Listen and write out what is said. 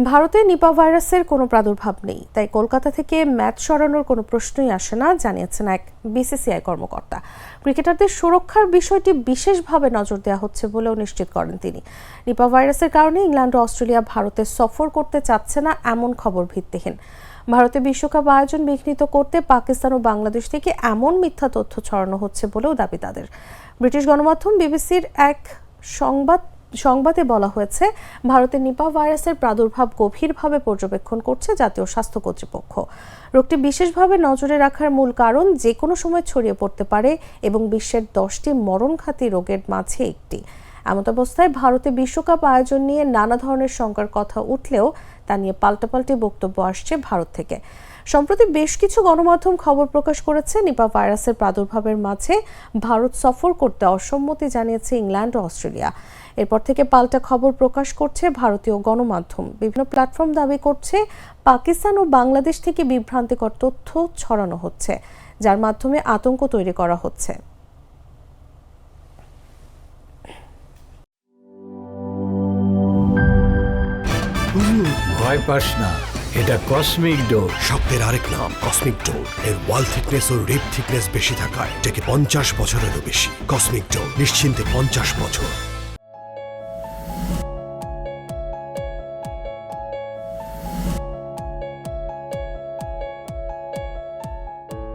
ভারতে নিপা ভাইরাসের কোনো প্রাদুর্ভাব নেই, তাই কলকাতা থেকে ম্যাচ সরানোর কোনো প্রশ্নই আসে না, জানিয়েছেন এক বিসিসিআই কর্মকর্তা। ক্রিকেটারদের সুরক্ষার বিষয়টি বিশেষভাবে নজর দেওয়া হচ্ছে বলেও নিশ্চিত করেন তিনি। নিপা ভাইরাসের কারণে ইংল্যান্ড ও অস্ট্রেলিয়া ভারতে সফর করতে চাচ্ছে না এমন খবর ভিত্তিহীন। ভারতে বিশ্বকাপ আয়োজন বিঘ্নিত করতে পাকিস্তান ও বাংলাদেশ থেকে এমন মিথ্যা তথ্য ছড়ানো হচ্ছে বলেও দাবি তাদের। ব্রিটিশ গণমাধ্যম বিবিসির এক সংবাদে বলা হয়েছে, ভারতে নিপা ভাইরাসের প্রাদুর্ভাব গভীরভাবে পর্যবেক্ষণ করছে জাতীয় স্বাস্থ্য কর্তৃপক্ষ। রোগটি বিশেষভাবে নজরে রাখার মূল কারণ যে কোনো সময় ছড়িয়ে পড়তে পারে এবং বিশ্বের 10টি মরণঘাতী রোগের মাঝে একটি। এমতাবস্থায় ভারতে বিশ্বকাপ আয়োজন নিয়ে নানা ধরনের শঙ্কার কথা উঠলেও তা নিয়ে পাল্টাপাল্টি বক্তব্য আসছে ভারত থেকে। সম্প্রতি বেশ কিছু গণমাধ্যম খবর প্রকাশ করেছে, নিপা ভাইরাসের প্রাদুর্ভাবের মাঝে ভারত সফর করতে অসম্মতি জানিয়েছে ইংল্যান্ড ও অস্ট্রেলিয়া। এরপর থেকে পাল্টা খবর প্রকাশ করছে ভারতীয় গণমাধ্যম। বিভিন্ন প্ল্যাটফর্ম দাবি করছে পাকিস্তান ও বাংলাদেশ থেকে বিভ্রান্তিকর তথ্য ছড়ানো হচ্ছে, যার মাধ্যমে আতঙ্ক তৈরি করা হচ্ছে। ভয় পাস না, এটা কসমিক ডোজ। শব্দের আরেক নাম কসমিক ডোজ। এর ওয়াল থিকনেস ও রিপ থিকনেস বেশি থাকায় এটাকে 50 বছরেরও বেশি। কসমিক ডোজ, নিশ্চিন্তে 50 বছর।